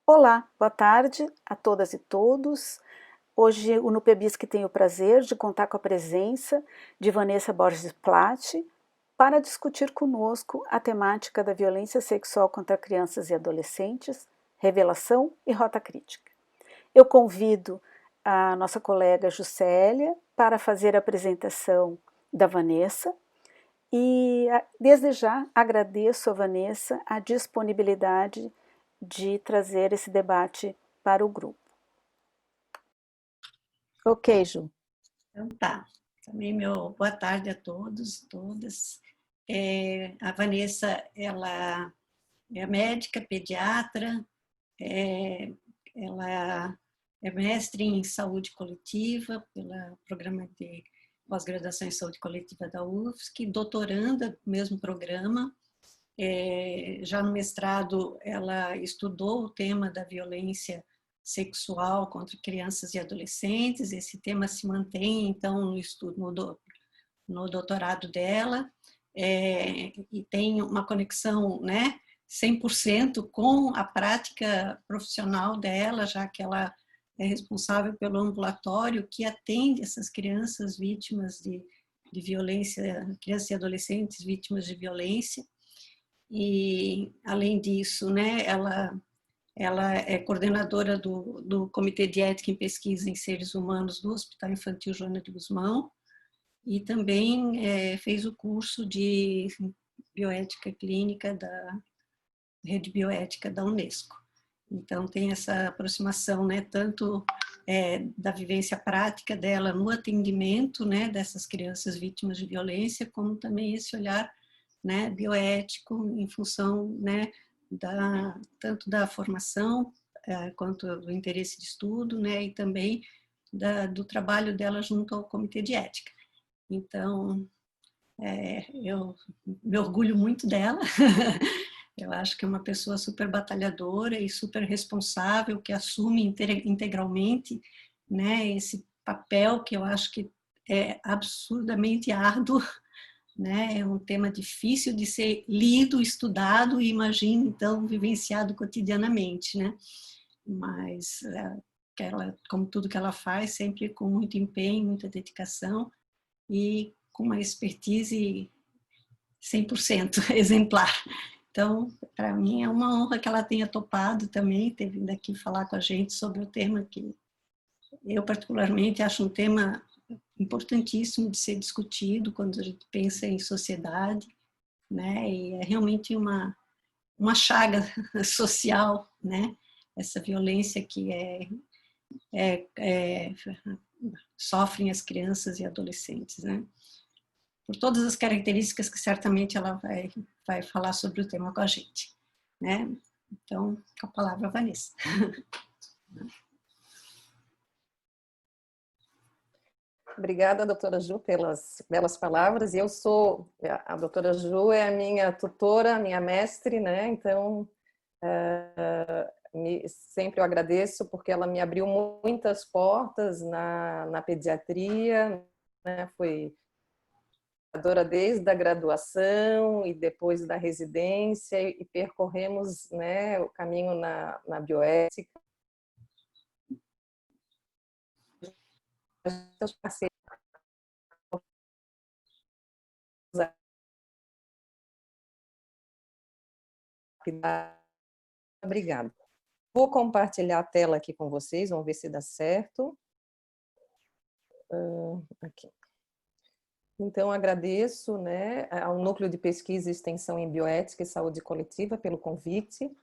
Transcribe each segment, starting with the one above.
Olá, boa tarde a todas e todos. Hoje o NUPEBISC tem o prazer de contar com a presença de Vanessa Borges Plath para discutir conosco a temática da violência sexual contra crianças e adolescentes, revelação e rota crítica. Eu convido a nossa colega Juscelia para fazer a apresentação da Vanessa e desde já agradeço a Vanessa a disponibilidade de trazer esse debate para o grupo. Ok, Ju. Então tá. Também meu boa tarde a todos, todas. A Vanessa, ela é médica, pediatra, ela é mestre em saúde coletiva pelo programa de pós-graduação em saúde coletiva da UFSC, doutoranda no mesmo programa. Já no mestrado, ela estudou o tema da violência sexual contra crianças e adolescentes. Esse tema se mantém, então, no estudo, no doutorado dela, e tem uma conexão, né, 100% com a prática profissional dela, já que ela é responsável pelo ambulatório que atende essas crianças vítimas de violência, crianças e adolescentes vítimas de violência. E, além disso, né, ela é coordenadora do Comitê de Ética em Pesquisa em Seres Humanos do Hospital Infantil Joana de Guzmão e também fez o curso de bioética clínica da Rede Bioética da Unesco. Então, tem essa aproximação, né, tanto da vivência prática dela no atendimento, né, dessas crianças vítimas de violência, como também esse olhar, né, bioético em função, né, tanto da formação quanto do interesse de estudo, né, e também do trabalho dela junto ao Comitê de Ética. Então, eu me orgulho muito dela. Eu acho que é uma pessoa super batalhadora e super responsável, que assume integralmente, né, esse papel que eu acho que é absurdamente árduo, né, é um tema difícil de ser lido, estudado e, imagino, então, vivenciado cotidianamente, né? Mas ela, como tudo que ela faz, sempre com muito empenho, muita dedicação e com uma expertise 100% exemplar. Então, para mim é uma honra que ela tenha topado também, ter vindo aqui falar com a gente sobre o tema que eu particularmente acho um tema importantíssimo de ser discutido quando a gente pensa em sociedade, né? E é realmente uma chaga social, né? Essa violência que sofrem as crianças e adolescentes, né? Por todas as características que certamente ela vai falar sobre o tema com a gente, né? Então, com a palavra, Vanessa. Obrigada, doutora Ju, pelas belas palavras. E a doutora Ju é a minha tutora, minha mestre, né? Então, sempre eu agradeço porque ela me abriu muitas portas na pediatria, né? Foi desde a graduação e depois da residência e percorremos, né, o caminho na bioética. Obrigada. Vou compartilhar a tela aqui com vocês, vamos ver se dá certo. Aqui. Então, agradeço, né, ao Núcleo de Pesquisa e Extensão em Bioética e Saúde Coletiva pelo convite,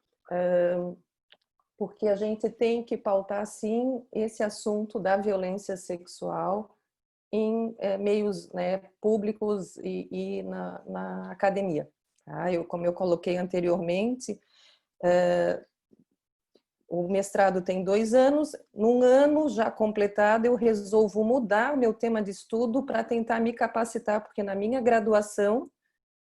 porque a gente tem que pautar, sim, esse assunto da violência sexual em meios, né, públicos e na academia. Tá? Como eu coloquei anteriormente, o mestrado tem 2 anos, num ano já completado eu resolvo mudar o meu tema de estudo para tentar me capacitar, porque na minha graduação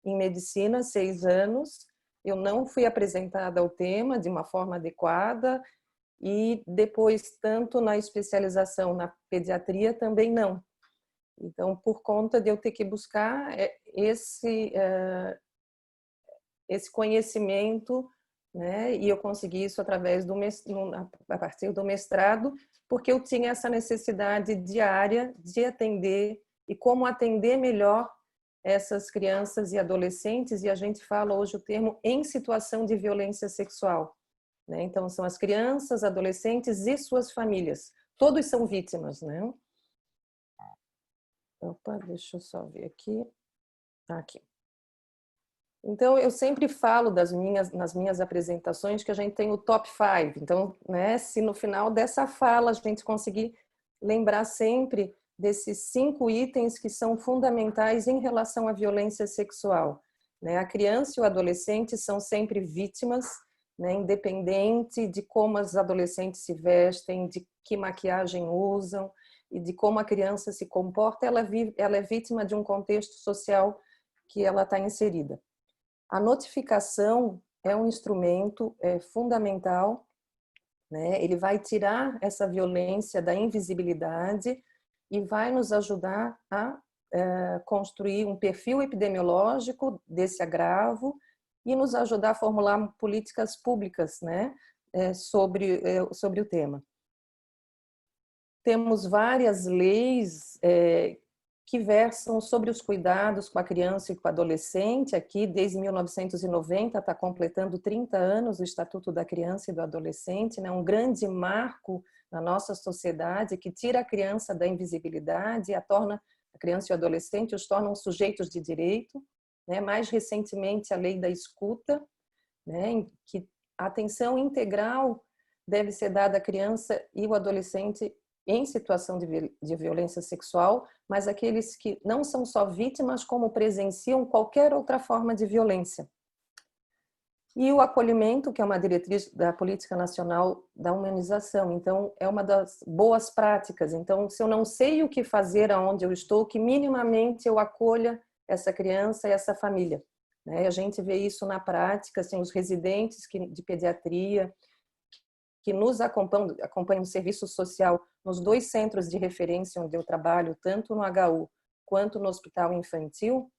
em medicina, 6 anos, eu não fui apresentada ao tema de uma forma adequada e depois, tanto na especialização na pediatria, também não. Então, por conta de eu ter que buscar esse conhecimento né? E eu consegui isso através a partir do mestrado, porque eu tinha essa necessidade diária de atender e como atender melhor essas crianças e adolescentes, e a gente fala hoje o termo em situação de violência sexual, né? Então são as crianças, adolescentes e suas famílias. Todos são vítimas, né? Opa, deixa eu só ver aqui. Aqui. Então, eu sempre falo nas minhas apresentações que a gente tem o top 5. Então, né, se no final dessa fala a gente conseguir lembrar sempre desses 5 itens que são fundamentais em relação à violência sexual, né? A criança e o adolescente são sempre vítimas, né, independente de como as adolescentes se vestem, de que maquiagem usam e de como a criança se comporta, ela é vítima de um contexto social que ela está inserida. A notificação é um instrumento fundamental, né? Ele vai tirar essa violência da invisibilidade e vai nos ajudar a construir um perfil epidemiológico desse agravo e nos ajudar a formular políticas públicas, né? Sobre o tema. Temos várias leis que versam sobre os cuidados com a criança e com o adolescente. Aqui, desde 1990, está completando 30 anos o Estatuto da Criança e do Adolescente, né? Um grande marco na nossa sociedade que tira a criança da invisibilidade e a criança e o adolescente os tornam sujeitos de direito, né? Mais recentemente, a Lei da Escuta, né? Em que a atenção integral deve ser dada à criança e ao adolescente em situação de violência sexual, mas aqueles que não são só vítimas, como presenciam qualquer outra forma de violência. E o acolhimento, que é uma diretriz da Política Nacional da Humanização. Então, é uma das boas práticas. Então, se eu não sei o que fazer aonde eu estou, que minimamente eu acolha essa criança e essa família. A gente vê isso na prática, assim, os residentes de pediatria, que nos acompanham no serviço social nos 2 centros de referência onde eu trabalho, tanto no HU quanto no hospital infantil,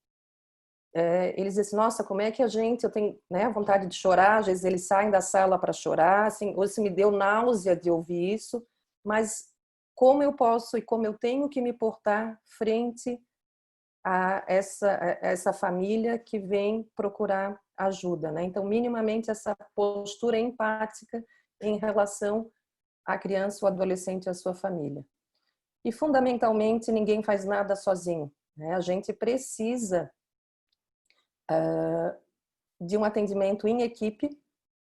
eles dizem, nossa, como é que eu tenho, né, vontade de chorar, às vezes eles saem da sala para chorar, assim, hoje me deu náusea de ouvir isso, mas como eu posso e como eu tenho que me portar frente a essa família que vem procurar ajuda, né? Então, minimamente essa postura empática em relação à criança, o adolescente e a sua família. E, fundamentalmente, ninguém faz nada sozinho, né? A gente precisa de um atendimento em equipe,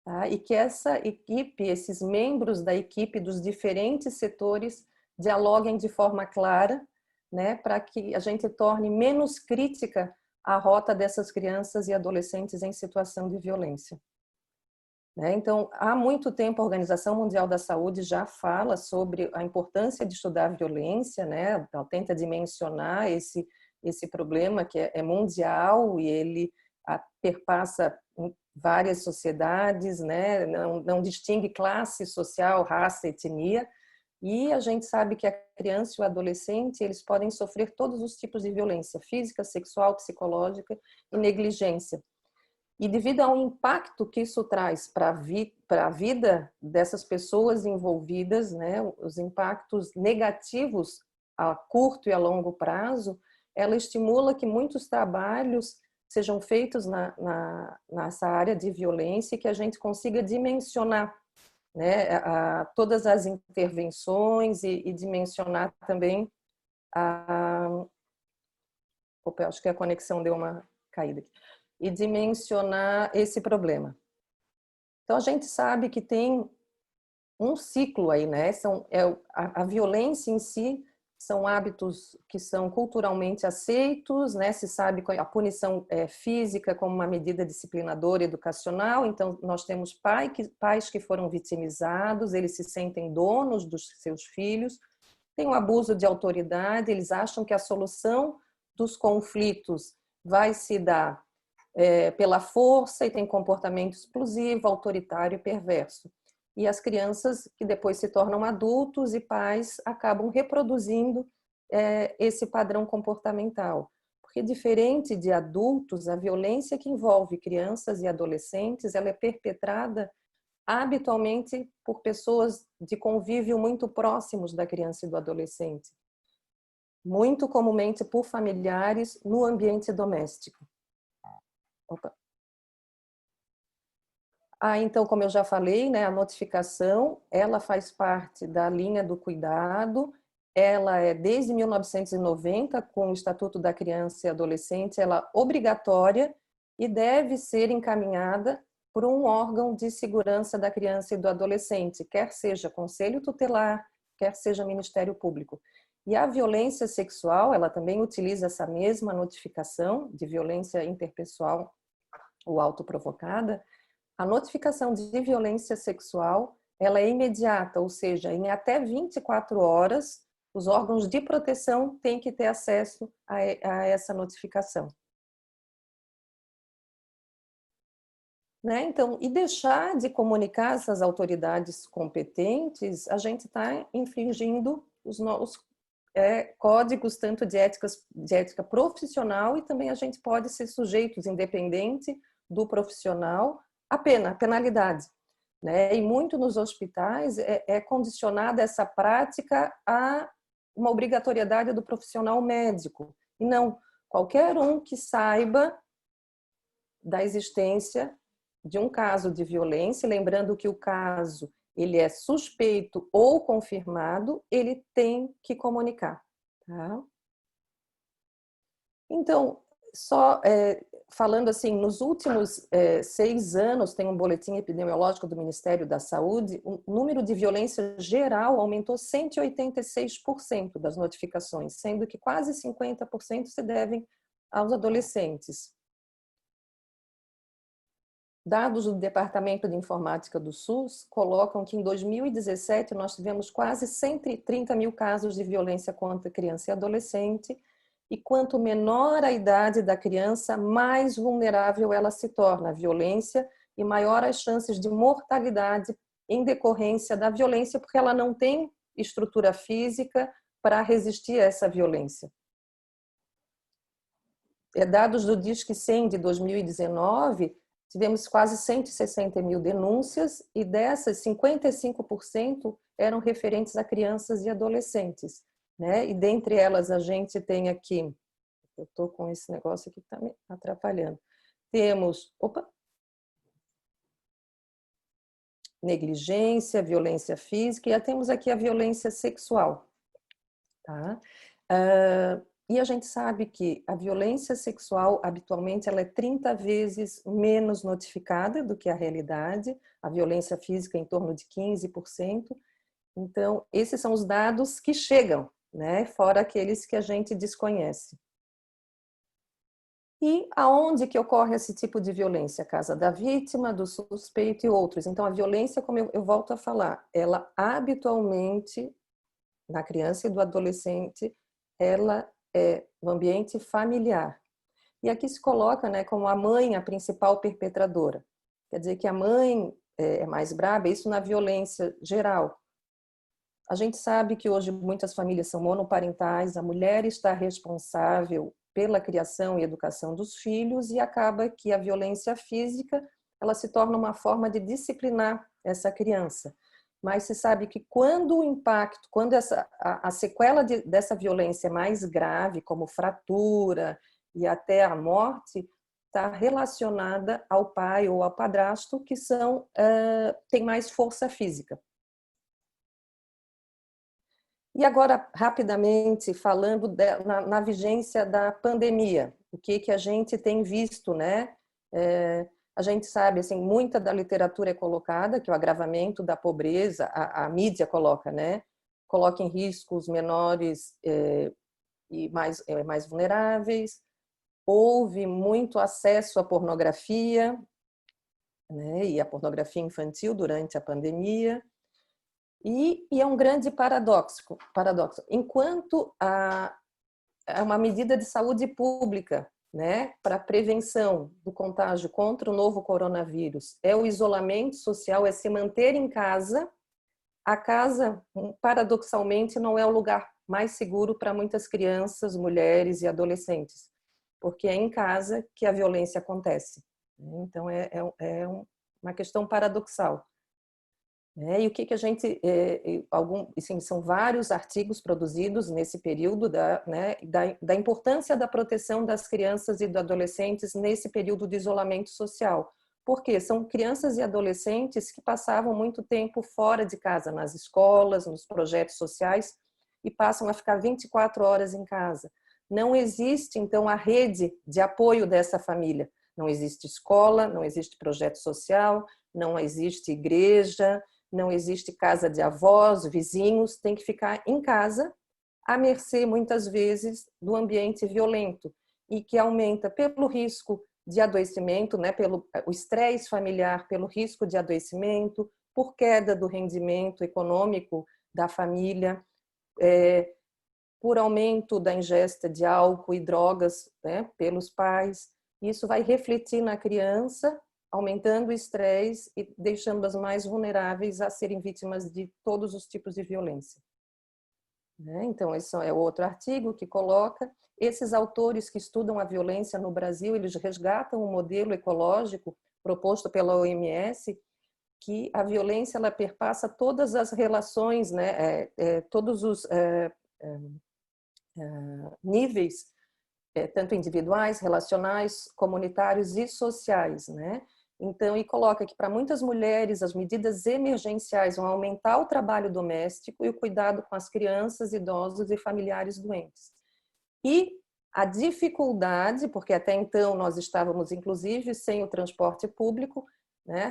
tá? E que essa equipe, esses membros da equipe dos diferentes setores dialoguem de forma clara, né? Para que a gente torne menos crítica a rota dessas crianças e adolescentes em situação de violência. Então, há muito tempo a Organização Mundial da Saúde já fala sobre a importância de estudar a violência, né? Ela tenta dimensionar esse problema que é mundial e ele perpassa várias sociedades, né? Não distingue classe social, raça, etnia. E a gente sabe que a criança e o adolescente, eles podem sofrer todos os tipos de violência, física, sexual, psicológica e negligência. E devido ao impacto que isso traz para a vida dessas pessoas envolvidas, né, os impactos negativos a curto e a longo prazo, ela estimula que muitos trabalhos sejam feitos nessa área de violência e que a gente consiga dimensionar, né, todas as intervenções e dimensionar também Opa, acho que a conexão deu uma caída aqui. E dimensionar esse problema. Então, a gente sabe que tem um ciclo aí, né? A violência em si são hábitos que são culturalmente aceitos, né? Se sabe que a punição física como uma medida disciplinadora educacional. Então, nós temos pais que foram vitimizados, eles se sentem donos dos seus filhos. Tem o abuso de autoridade, eles acham que a solução dos conflitos vai se dar pela força e tem comportamento explosivo, autoritário e perverso. E as crianças que depois se tornam adultos e pais acabam reproduzindo esse padrão comportamental. Porque porque diferente de adultos, a violência que envolve crianças e adolescentes, ela é perpetrada habitualmente por pessoas de convívio muito próximos da criança e do adolescente, muito comumente por familiares no ambiente doméstico. Opa. Então, como eu já falei, né, a notificação, ela faz parte da linha do cuidado, ela é desde 1990, com o Estatuto da Criança e Adolescente, ela é obrigatória e deve ser encaminhada por um órgão de segurança da criança e do adolescente, quer seja Conselho Tutelar, quer seja Ministério Público. E a violência sexual, ela também utiliza essa mesma notificação de violência interpessoal ou autoprovocada. A notificação de violência sexual, ela é imediata, ou seja, em até 24 horas, os órgãos de proteção têm que ter acesso a essa notificação. Né? Então, e deixar de comunicar essas autoridades competentes, a gente está infringindo os códigos tanto de ética profissional, e também a gente pode ser sujeitos, independente do profissional, a penalidade. Né? E muito nos hospitais é condicionada essa prática a uma obrigatoriedade do profissional médico. E não, qualquer um que saiba da existência de um caso de violência, lembrando que o caso ele é suspeito ou confirmado, ele tem que comunicar. Tá? Então, só falando assim, nos últimos 6 anos, tem um boletim epidemiológico do Ministério da Saúde, o número de violência geral aumentou 186% das notificações, sendo que quase 50% se devem aos adolescentes. Dados do Departamento de Informática do SUS colocam que em 2017 nós tivemos quase 130 mil casos de violência contra criança e adolescente, e quanto menor a idade da criança, mais vulnerável ela se torna à violência e maior as chances de mortalidade em decorrência da violência, porque ela não tem estrutura física para resistir a essa violência. Dados do Disque 100 de 2019, tivemos quase 160 mil denúncias, e dessas, 55% eram referentes a crianças e adolescentes. Né? E dentre elas a gente tem aqui, eu estou com esse negócio aqui que está me atrapalhando, temos, negligência, violência física, e temos aqui a violência sexual. Tá? E a gente sabe que a violência sexual, habitualmente, ela é 30 vezes menos notificada do que a realidade, a violência física em torno de 15%. Então, esses são os dados que chegam, né? Fora aqueles que a gente desconhece. E aonde que ocorre esse tipo de violência? A casa da vítima, do suspeito e outros. Então, a violência, como eu volto a falar, ela habitualmente, na criança e do adolescente, ela é no ambiente familiar. E aqui se coloca, né, como a mãe a principal perpetradora. Quer dizer que a mãe é mais braba, isso na violência geral. A gente sabe que hoje muitas famílias são monoparentais, a mulher está responsável pela criação e educação dos filhos, e acaba que a violência física ela se torna uma forma de disciplinar essa criança. Mas se sabe que quando o impacto, quando a sequela dessa violência é mais grave, como fratura e até a morte, está relacionada ao pai ou ao padrasto, que tem mais força física. E agora, rapidamente, falando na vigência da pandemia, o que a gente tem visto, né? A gente sabe, assim, muita da literatura é colocada, que o agravamento da pobreza, a mídia coloca, né? Coloca em risco os menores e mais vulneráveis. Houve muito acesso à pornografia, né? E à pornografia infantil durante a pandemia. E é um grande paradoxo. Enquanto é uma medida de saúde pública, né, para a prevenção do contágio contra o novo coronavírus, é o isolamento social, é se manter em casa. A casa, paradoxalmente, não é o lugar mais seguro para muitas crianças, mulheres e adolescentes. porque é em casa que a violência acontece. Então, uma questão paradoxal. E o que a gente... assim, são vários artigos produzidos nesse período da importância da proteção das crianças e dos adolescentes nesse período de isolamento social. Porque são crianças e adolescentes que passavam muito tempo fora de casa, nas escolas, nos projetos sociais, e passam a ficar 24 horas em casa. Não existe, então, a rede de apoio dessa família. Não existe escola, não existe projeto social, não existe igreja, não existe casa de avós, vizinhos, tem que ficar em casa, à mercê, muitas vezes, do ambiente violento, e que aumenta pelo risco de adoecimento, pelo o estresse familiar, pelo risco de adoecimento, por queda do rendimento econômico da família, por aumento da ingesta de álcool e drogas pelos pais. Isso vai refletir na criança, aumentando o estresse e deixando-as mais vulneráveis a serem vítimas de todos os tipos de violência. Então, esse é outro artigo que coloca. Esses autores que estudam a violência no Brasil, eles resgatam um modelo ecológico proposto pela OMS, que a violência ela perpassa todas as relações, todos os níveis, tanto individuais, relacionais, comunitários e sociais, Então, e coloca que para muitas mulheres as medidas emergenciais vão aumentar o trabalho doméstico e o cuidado com as crianças, idosos e familiares doentes. E a dificuldade, porque até então nós estávamos inclusive sem o transporte público,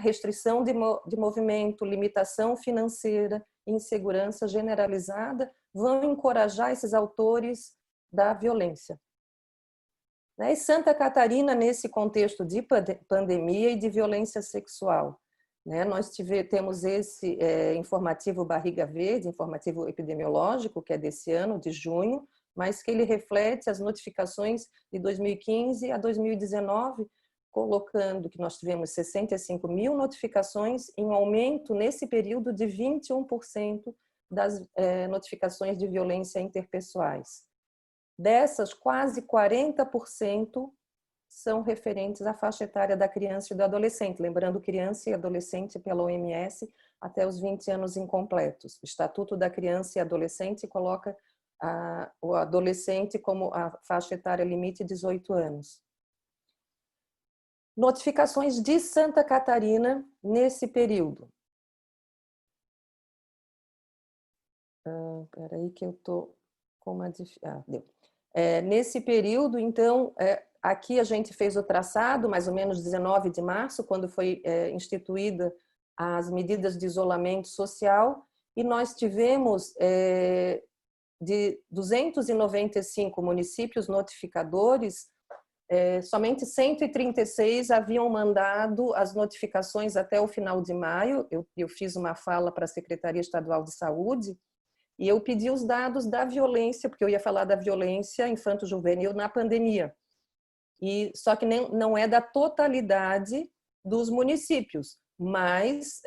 restrição de movimento, limitação financeira, insegurança generalizada, vão encorajar esses autores da violência. E Santa Catarina, nesse contexto de pandemia e de violência sexual. Nós temos esse informativo Barriga Verde, informativo epidemiológico, que é desse ano, de junho, mas que ele reflete as notificações de 2015 a 2019, colocando que nós tivemos 65 mil notificações, em um aumento nesse período de 21% das notificações de violência interpessoais. Dessas, quase 40% são referentes à faixa etária da criança e do adolescente. Lembrando, criança e adolescente pela OMS até os 20 anos incompletos. O Estatuto da Criança e Adolescente coloca o adolescente como a faixa etária limite 18 anos. Notificações de Santa Catarina nesse período. Espera aí que eu estou com uma dificuldade. Deu. Nesse período, então, aqui a gente fez o traçado, mais ou menos 19 de março, quando foi instituída as medidas de isolamento social, e nós tivemos de 295 municípios notificadores, somente 136 haviam mandado as notificações até o final de maio. Eu fiz uma fala para a Secretaria Estadual de Saúde, e eu pedi os dados da violência, porque eu ia falar da violência infanto-juvenil na pandemia. Só que não é da totalidade dos municípios, mas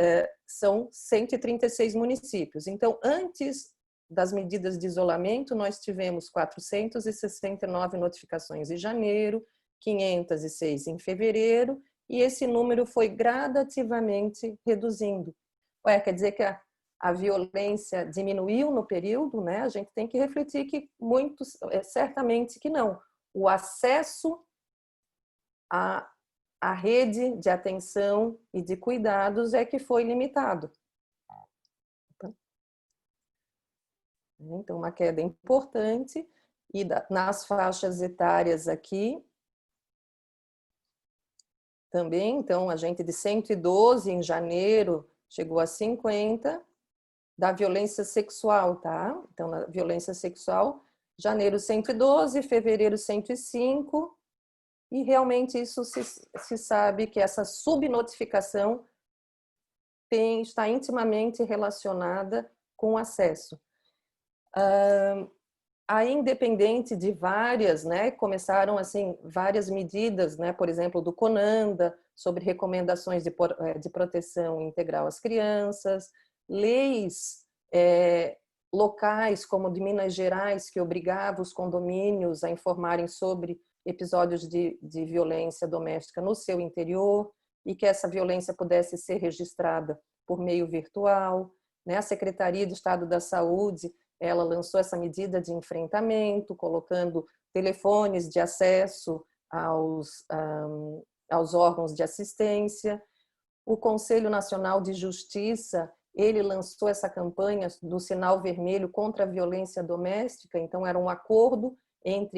são 136 municípios. Então, antes das medidas de isolamento, nós tivemos 469 notificações em janeiro, 506 em fevereiro, e esse número foi gradativamente reduzindo. Quer dizer que a violência diminuiu no período, A gente tem que refletir que muitos, certamente que não. O acesso à rede de atenção e de cuidados é que foi limitado. Então, uma queda importante. E nas faixas etárias aqui, também, então, a gente de 112 em janeiro chegou a 50, da violência sexual, tá? Então, na violência sexual, janeiro 112, fevereiro 105, e realmente isso se sabe que essa subnotificação está intimamente relacionada com o acesso. Aí, independente de várias, começaram assim várias medidas, por exemplo, do CONANDA, sobre recomendações de proteção integral às crianças, leis locais, como de Minas Gerais, que obrigava os condomínios a informarem sobre episódios de violência doméstica no seu interior e que essa violência pudesse ser registrada por meio virtual, né? A Secretaria de Estado da Saúde, ela lançou essa medida de enfrentamento, colocando telefones de acesso aos órgãos de assistência. O Conselho Nacional de Justiça, ele lançou essa campanha do sinal vermelho contra a violência doméstica, então era um acordo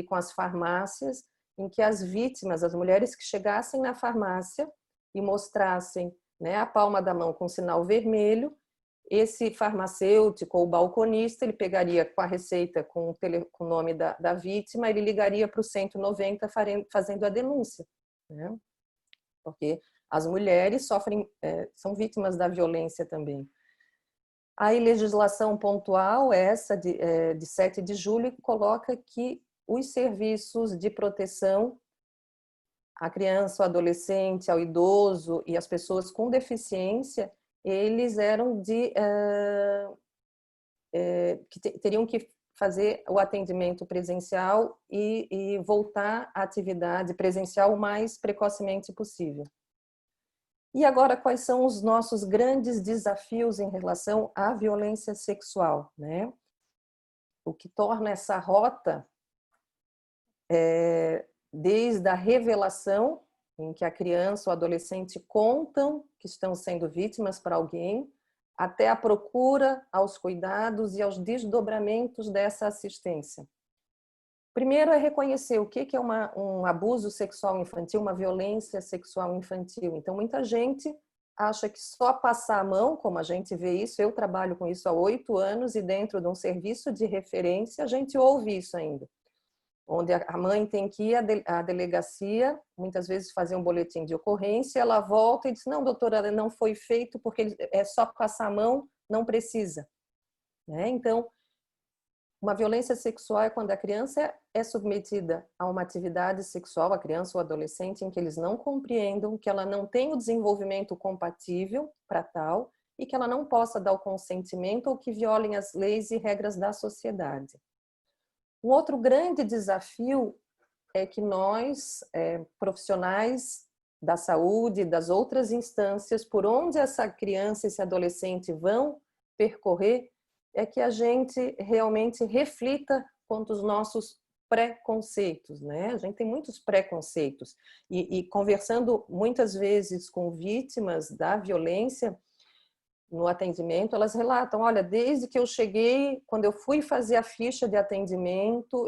com as farmácias, em que as vítimas, as mulheres que chegassem na farmácia e mostrassem, né, a palma da mão com sinal vermelho, esse farmacêutico ou balconista, ele pegaria com a receita, com o nome da vítima, ele ligaria para o 190 fazendo a denúncia, né? Porque as mulheres sofrem, são vítimas da violência também. A legislação pontual, essa de 7 de julho, coloca que os serviços de proteção à criança, ao adolescente, ao idoso e às pessoas com deficiência, eles eram que teriam que fazer o atendimento presencial e voltar à atividade presencial o mais precocemente possível. E agora, quais são os nossos grandes desafios em relação à violência sexual, né? O que torna essa rota, desde a revelação, em que a criança ou adolescente contam que estão sendo vítimas para alguém, até a procura aos cuidados e aos desdobramentos dessa assistência. Primeiro é reconhecer o que é um abuso sexual infantil, uma violência sexual infantil. Então, muita gente acha que só passar a mão, como a gente vê isso, eu trabalho com isso há 8 anos e dentro de um serviço de referência a gente ouve isso ainda. Onde a mãe tem que ir à delegacia, muitas vezes fazer um boletim de ocorrência, ela volta e diz, não, doutora, não foi feito porque é só passar a mão, não precisa. Né? Então, uma violência sexual é quando a criança é submetida a uma atividade sexual, a criança ou adolescente, em que eles não compreendam, que ela não tem o desenvolvimento compatível para tal e que ela não possa dar o consentimento ou que violem as leis e regras da sociedade. Um outro grande desafio é que nós, profissionais da saúde, das outras instâncias, por onde essa criança e esse adolescente vão percorrer, é que a gente realmente reflita quanto os nossos preconceitos, né? A gente tem muitos preconceitos. E conversando muitas vezes com vítimas da violência, no atendimento, elas relatam, olha, desde que eu cheguei, quando eu fui fazer a ficha de atendimento,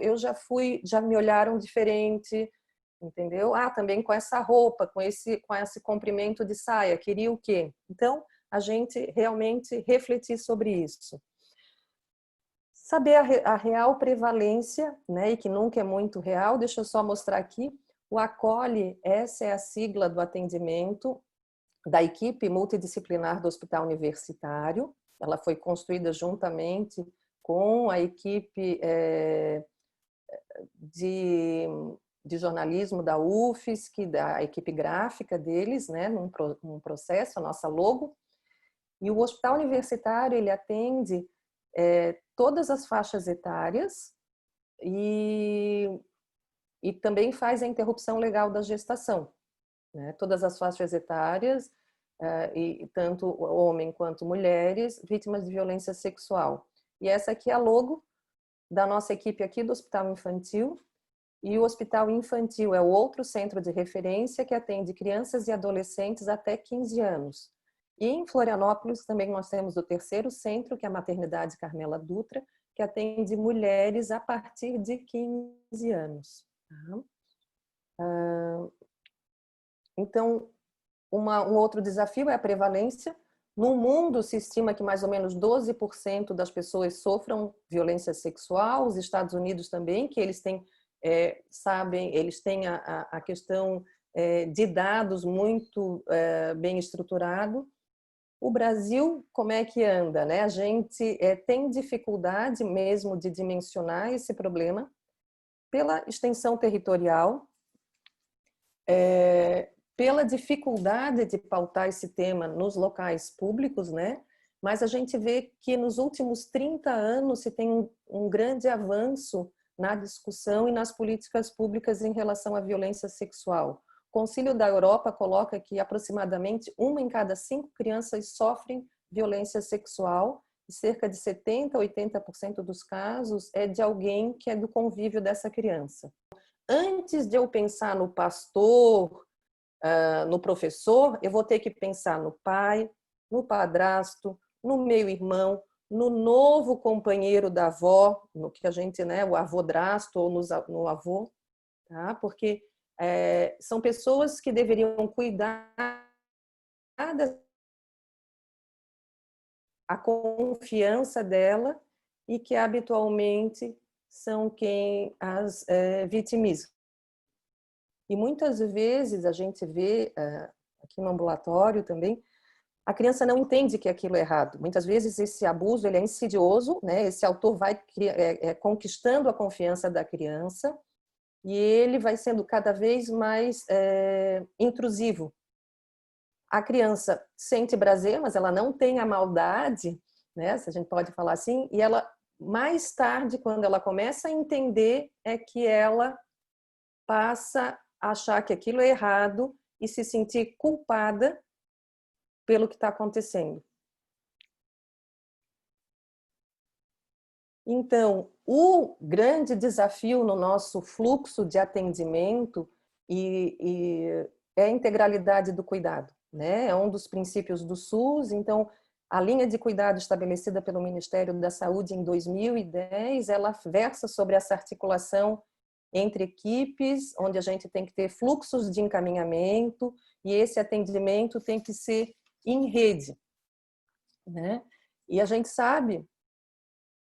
já me olharam diferente, entendeu? Ah, também com essa roupa, com esse comprimento de saia, queria o quê? Então, a gente realmente refletir sobre isso. Saber a real prevalência, né, e que nunca é muito real, deixa eu só mostrar aqui, o ACOLE, essa é a sigla do atendimento, da equipe multidisciplinar do Hospital Universitário. Ela foi construída juntamente com a equipe de jornalismo da UFSC, da equipe gráfica deles, né, num processo, a nossa logo. E o Hospital Universitário, ele atende todas as faixas etárias e também faz a interrupção legal da gestação. Né? Todas as faixas etárias, e tanto homem quanto mulheres, vítimas de violência sexual. E essa aqui é a logo da nossa equipe aqui do Hospital Infantil. E o Hospital Infantil é o outro centro de referência que atende crianças e adolescentes até 15 anos. E em Florianópolis também nós temos o terceiro centro, que é a Maternidade Carmela Dutra, que atende mulheres a partir de 15 anos. Então, um outro desafio é a prevalência. No mundo, se estima que mais ou menos 12% das pessoas sofram violência sexual. Os Estados Unidos também, que eles têm, eles têm a questão de dados muito bem estruturado. O Brasil, como é que anda? Né? A gente tem dificuldade mesmo de dimensionar esse problema pela extensão territorial, pela dificuldade de pautar esse tema nos locais públicos, né? Mas a gente vê que nos últimos 30 anos se tem um grande avanço na discussão e nas políticas públicas em relação à violência sexual. O Conselho da Europa coloca que aproximadamente 1 em cada 5 crianças sofrem violência sexual e cerca de 70% a 80% dos casos é de alguém que é do convívio dessa criança. Antes de eu pensar no pastor, no professor, eu vou ter que pensar no pai, no padrasto, no meio-irmão, no novo companheiro da avó, no que a gente, né, o avô-drasto ou no avô, tá? Porque são pessoas que deveriam cuidar a confiança dela e que habitualmente são quem as vitimizam. E muitas vezes a gente vê aqui no ambulatório também, a criança não entende que aquilo é errado. Muitas vezes esse abuso ele é insidioso, né? Esse autor vai conquistando a confiança da criança e ele vai sendo cada vez mais intrusivo. A criança sente prazer, mas ela não tem a maldade, né? Se a gente pode falar assim, e ela mais tarde, quando ela começa a entender, é que ela passa a achar que aquilo é errado e se sentir culpada pelo que está acontecendo. Então, o grande desafio no nosso fluxo de atendimento é a integralidade do cuidado, né? É um dos princípios do SUS. Então, a linha de cuidado estabelecida pelo Ministério da Saúde em 2010, ela versa sobre essa articulação entre equipes, onde a gente tem que ter fluxos de encaminhamento e esse atendimento tem que ser em rede, né? E a gente sabe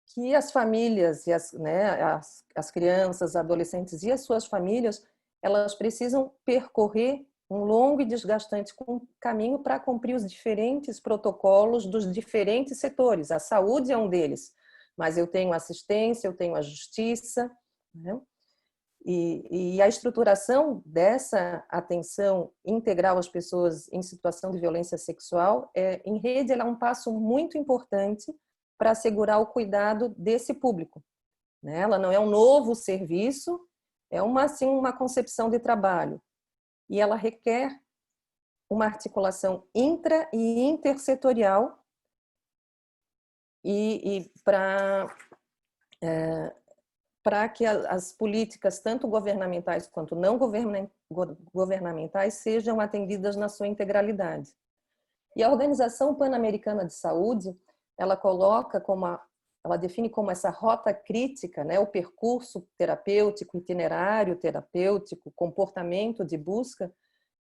que as famílias e as crianças, adolescentes e as suas famílias, elas precisam percorrer um longo e desgastante caminho para cumprir os diferentes protocolos dos diferentes setores. A saúde é um deles, mas eu tenho assistência, eu tenho a justiça, né? E a estruturação dessa atenção integral às pessoas em situação de violência sexual em rede, ela é um passo muito importante para assegurar o cuidado desse público, né? Ela não é um novo serviço, é uma concepção de trabalho. E ela requer uma articulação intra e intersetorial e para que as políticas, tanto governamentais quanto não governamentais, sejam atendidas na sua integralidade. E a Organização Pan-Americana de Saúde, ela define como essa rota crítica, né, o percurso terapêutico, itinerário terapêutico, comportamento de busca,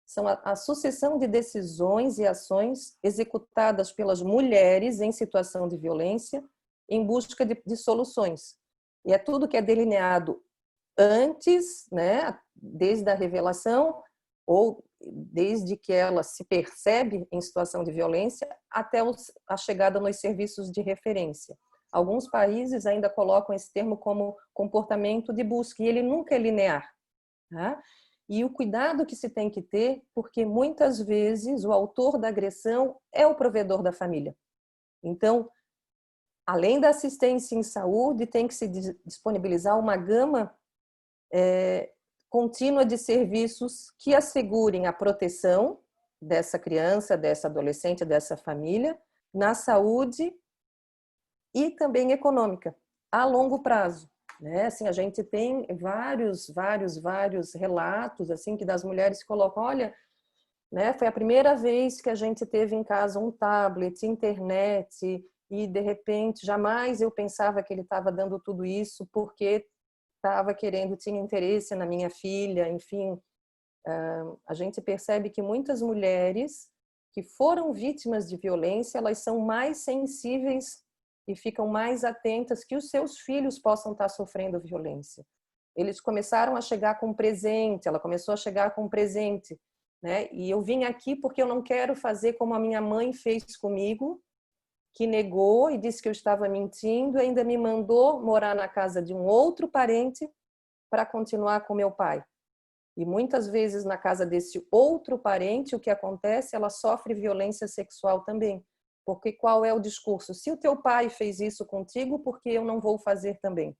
são a sucessão de decisões e ações executadas pelas mulheres em situação de violência em busca de soluções. E é tudo que é delineado antes, né, desde a revelação ou desde que ela se percebe em situação de violência até a chegada nos serviços de referência. Alguns países ainda colocam esse termo como comportamento de busca, e ele nunca é linear, tá? E o cuidado que se tem que ter, porque muitas vezes o autor da agressão é o provedor da família. Então, além da assistência em saúde, tem que se disponibilizar uma gama contínua de serviços que assegurem a proteção dessa criança, dessa adolescente, dessa família, na saúde e também econômica, a longo prazo, né? Assim, a gente tem vários relatos assim que das mulheres que colocam, olha, né, foi a primeira vez que a gente teve em casa um tablet, internet, e de repente jamais eu pensava que ele estava dando tudo isso porque tinha interesse na minha filha, enfim. A gente percebe que muitas mulheres que foram vítimas de violência, elas são mais sensíveis e ficam mais atentas que os seus filhos possam estar sofrendo violência. Eles começaram a chegar com presente, ela começou a chegar com presente, né? E eu vim aqui porque eu não quero fazer como a minha mãe fez comigo, que negou e disse que eu estava mentindo, e ainda me mandou morar na casa de um outro parente para continuar com meu pai. E muitas vezes na casa desse outro parente, o que acontece, ela sofre violência sexual também. Porque qual é o discurso? Se o teu pai fez isso contigo, por que eu não vou fazer também?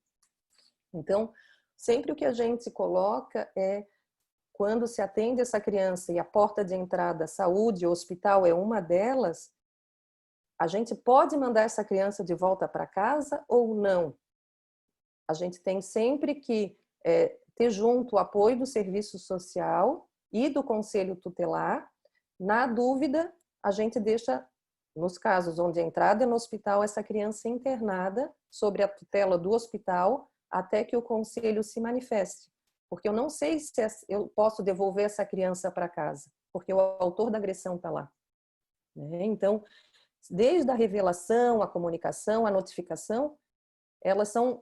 Então, sempre o que a gente coloca é, quando se atende essa criança e a porta de entrada, saúde, hospital é uma delas, a gente pode mandar essa criança de volta para casa ou não? A gente tem sempre que ter junto o apoio do serviço social e do conselho tutelar. Na dúvida, a gente deixa, nos casos onde a entrada é no hospital, essa criança internada sobre a tutela do hospital até que o conselho se manifeste. Porque eu não sei se eu posso devolver essa criança para casa, porque o autor da agressão está lá. Então, desde a revelação, a comunicação, a notificação, elas são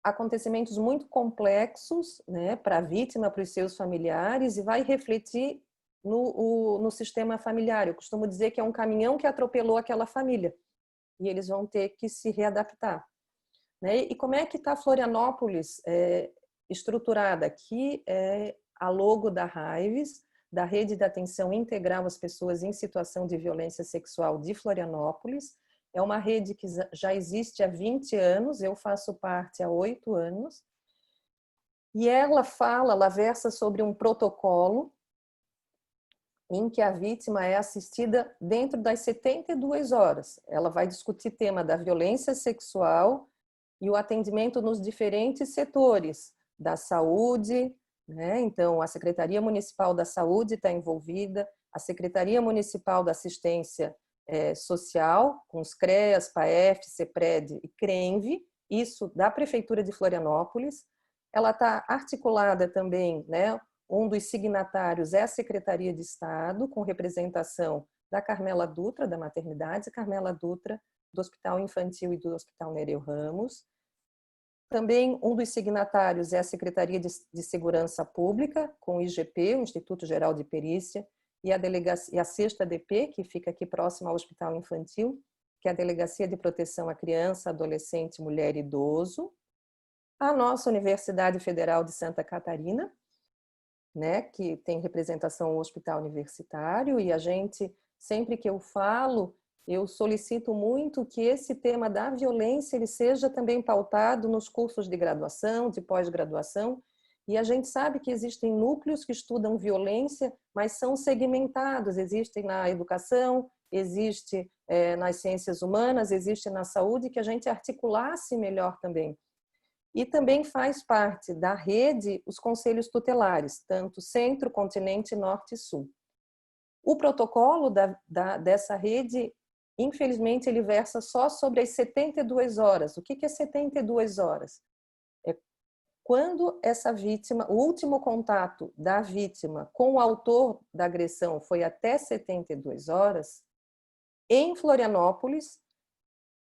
acontecimentos muito complexos, né, para a vítima, para os seus familiares, e vai refletir no sistema familiar. Eu costumo dizer que é um caminhão que atropelou aquela família e eles vão ter que se readaptar. Né? E como é que está Florianópolis estruturada? Aqui é a logo da Raives, da Rede de Atenção Integral às Pessoas em Situação de Violência Sexual de Florianópolis. É uma rede que já existe há 20 anos, eu faço parte há 8 anos. E ela versa sobre um protocolo em que a vítima é assistida dentro das 72 horas. Ela vai discutir tema da violência sexual e o atendimento nos diferentes setores da saúde, né? Então, a Secretaria Municipal da Saúde está envolvida, a Secretaria Municipal da Assistência Social, com os CREAS, PAEF, CEPRED e CRENVE, isso da Prefeitura de Florianópolis. Ela está articulada também, né? Um dos signatários é a Secretaria de Estado, com representação da Carmela Dutra, da maternidade, Carmela Dutra, do Hospital Infantil e do Hospital Nereu Ramos. Também um dos signatários é a Secretaria de Segurança Pública, com o IGP, o Instituto Geral de Perícia, e a sexta DP, que fica aqui próximo ao Hospital Infantil, que é a Delegacia de Proteção à Criança, Adolescente, Mulher e Idoso. A nossa Universidade Federal de Santa Catarina, né, que tem representação no Hospital Universitário, e a gente, sempre que eu falo, eu solicito muito que esse tema da violência ele seja também pautado nos cursos de graduação, de pós-graduação, e a gente sabe que existem núcleos que estudam violência, mas são segmentados, existem na educação, existe nas ciências humanas, existe na saúde, que a gente articulasse melhor também. E também faz parte da rede os conselhos tutelares, tanto Centro, Continente, Norte e Sul. O protocolo dessa rede, infelizmente, ele versa só sobre as 72 horas. O que é 72 horas? É quando essa vítima, o último contato da vítima com o autor da agressão foi até 72 horas, em Florianópolis,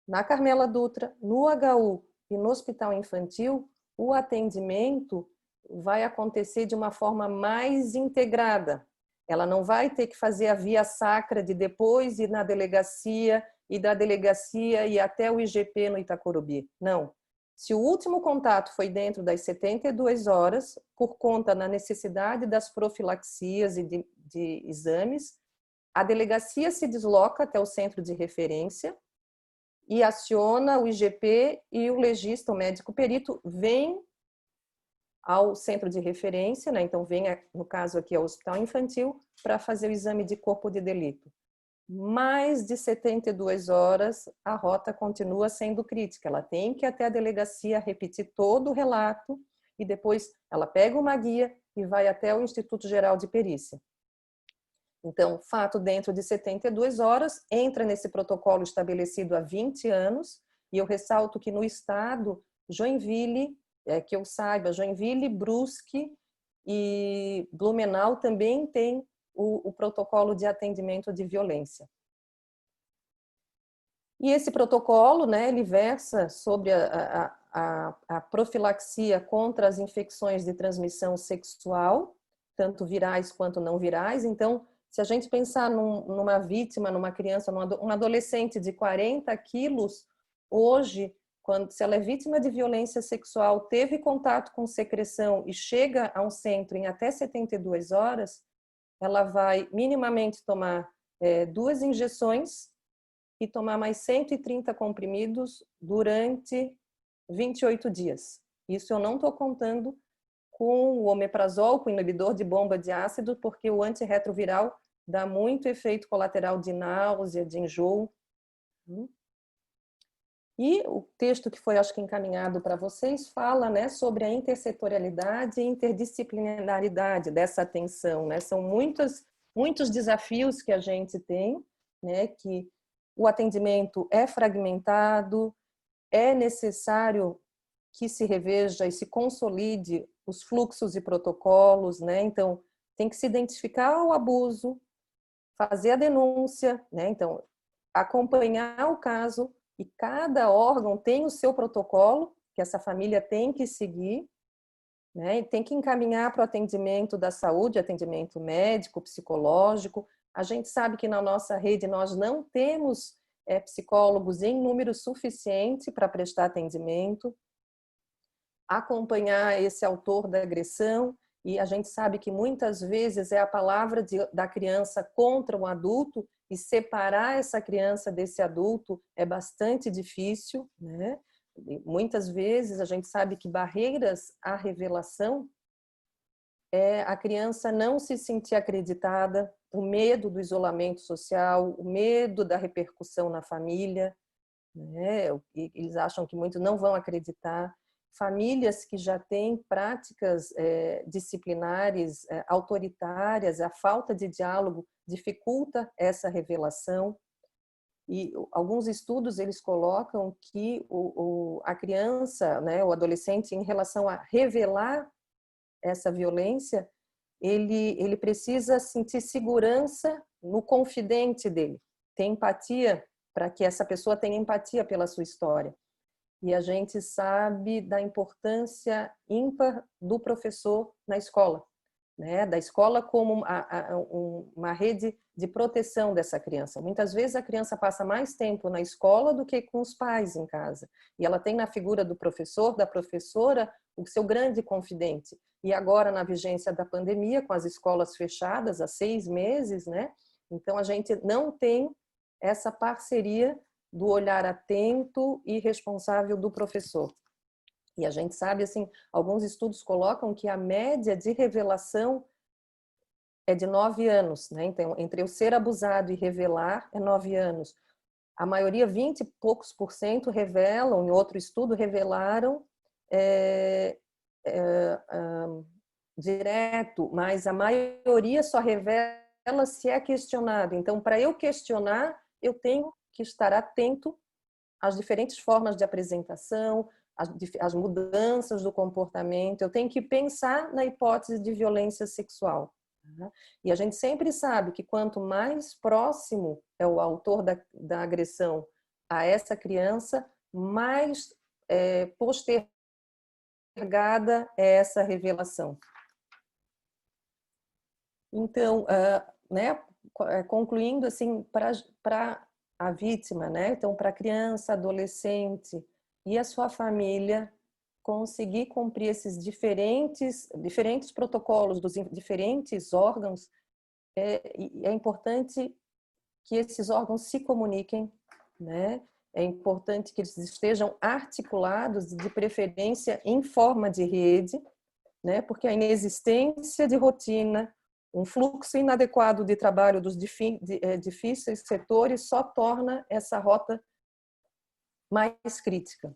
na Carmela Dutra, no HU e no Hospital Infantil, o atendimento vai acontecer de uma forma mais integrada. Ela não vai ter que fazer a via sacra de depois ir na delegacia e da delegacia ir até o IGP no Itacorubi. Não. Se o último contato foi dentro das 72 horas, por conta da necessidade das profilaxias e de exames, a delegacia se desloca até o centro de referência e aciona o IGP, e o legista, o médico perito, vem ao centro de referência, né? Então vem, no caso aqui, ao Hospital Infantil, para fazer o exame de corpo de delito. Mais de 72 horas, a rota continua sendo crítica. Ela tem que ir até a delegacia repetir todo o relato e depois ela pega uma guia e vai até o Instituto Geral de Perícia. Então, fato dentro de 72 horas, entra nesse protocolo estabelecido há 20 anos, e eu ressalto que no estado, Joinville, que eu saiba, Joinville, Brusque e Blumenau também tem o protocolo de atendimento de violência. E esse protocolo, né, ele versa sobre a profilaxia contra as infecções de transmissão sexual, tanto virais quanto não virais. Então, se a gente pensar numa vítima, numa criança, um adolescente de 40 quilos, hoje, se ela é vítima de violência sexual, teve contato com secreção e chega a um centro em até 72 horas, ela vai minimamente tomar 2 injeções e tomar mais 130 comprimidos durante 28 dias. Isso eu não estou contando com o omeprazol, com o inibidor de bomba de ácido, porque o antirretroviral dá muito efeito colateral de náusea, de enjoo. E o texto que foi, acho que, encaminhado para vocês fala, né, sobre a intersetorialidade e interdisciplinaridade dessa atenção, né? São muitos desafios que a gente tem, né, que o atendimento é fragmentado, é necessário que se reveja e se consolide os fluxos e protocolos, né? Então, tem que se identificar o abuso, fazer a denúncia, né? Então, acompanhar o caso, e cada órgão tem o seu protocolo que essa família tem que seguir, né? E tem que encaminhar para o atendimento da saúde, atendimento médico, psicológico. A gente sabe que na nossa rede nós não temos psicólogos em número suficiente para prestar atendimento, acompanhar esse autor da agressão, e a gente sabe que muitas vezes é a palavra da criança contra um adulto, e separar essa criança desse adulto é bastante difícil, né? Muitas vezes a gente sabe que barreiras à revelação é a criança não se sentir acreditada, o medo do isolamento social, o medo da repercussão na família, né? Eles acham que muitos não vão acreditar. Famílias que já têm práticas disciplinares autoritárias, a falta de diálogo dificulta essa revelação. E alguns estudos eles colocam que a criança, né, o adolescente, em relação a revelar essa violência, ele precisa sentir segurança no confidente dele, ter empatia, para que essa pessoa tenha empatia pela sua história. E a gente sabe da importância ímpar do professor na escola, né? Da escola como uma rede de proteção dessa criança. Muitas vezes a criança passa mais tempo na escola do que com os pais em casa. E ela tem na figura do professor, da professora, o seu grande confidente. E agora, na vigência da pandemia, com as escolas fechadas há 6 meses, né? Então a gente não tem essa parceria do olhar atento e responsável do professor. E a gente sabe, assim, alguns estudos colocam que a média de revelação é de 9 anos, né? Então, entre o ser abusado e revelar é 9 anos. A maioria, 20 e poucos % revelam, em outro estudo, revelaram direto, mas a maioria só revela se é questionado. Então, para eu questionar, eu tenho que estar atento às diferentes formas de apresentação, às mudanças do comportamento. Eu tenho que pensar na hipótese de violência sexual. E a gente sempre sabe que quanto mais próximo é o autor da agressão a essa criança, mais postergada é essa revelação. Então, né, concluindo assim, para a vítima, né? Então, para a criança, adolescente e a sua família conseguir cumprir esses diferentes protocolos dos diferentes órgãos, é importante que esses órgãos se comuniquem, né? É importante que eles estejam articulados, de preferência em forma de rede, né? Porque a inexistência de rotina, um fluxo inadequado de trabalho dos difíceis setores só torna essa rota mais crítica.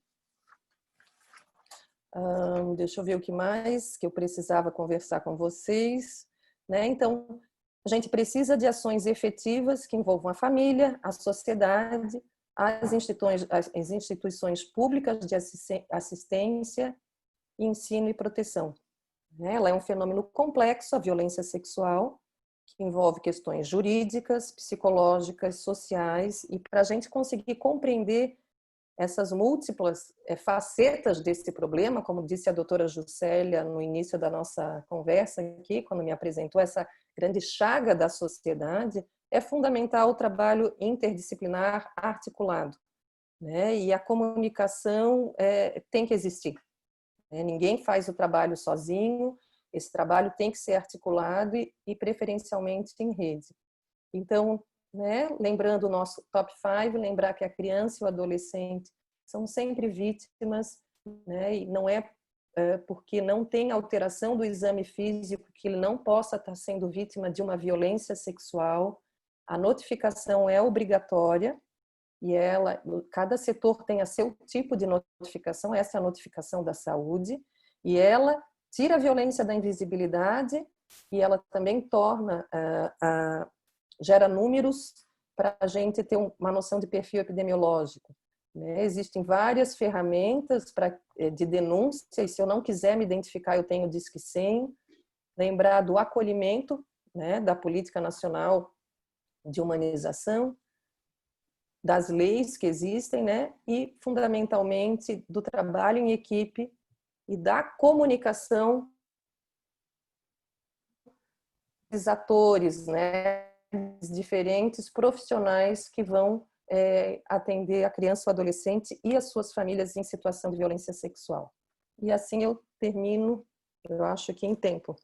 Deixa eu ver o que mais que eu precisava conversar com vocês, né? Então, a gente precisa de ações efetivas que envolvam a família, a sociedade, as instituições públicas de assistência, ensino e proteção. Ela é um fenômeno complexo, a violência sexual, que envolve questões jurídicas, psicológicas, sociais, e para a gente conseguir compreender essas múltiplas facetas desse problema, como disse a doutora Juscelia no início da nossa conversa aqui, quando me apresentou essa grande chaga da sociedade, é fundamental o trabalho interdisciplinar articulado, né? E a comunicação tem que existir. Ninguém faz o trabalho sozinho, esse trabalho tem que ser articulado e preferencialmente em rede. Então, né, lembrando o nosso top 5, lembrar que a criança e o adolescente são sempre vítimas, né, e não é porque não tem alteração do exame físico, que ele não possa estar sendo vítima de uma violência sexual. A notificação é obrigatória e cada setor tem a seu tipo de notificação, essa é a notificação da saúde, e ela tira a violência da invisibilidade e ela também gera números para a gente ter uma noção de perfil epidemiológico. Existem várias ferramentas de denúncia, e se eu não quiser me identificar, eu tenho o Disque 100. Lembrar do acolhimento, da Política Nacional de Humanização, das leis que existem, e, fundamentalmente, do trabalho em equipe e da comunicação dos atores, dos diferentes profissionais que vão atender a criança ou adolescente e as suas famílias em situação de violência sexual. E assim eu termino, eu acho que em tempo.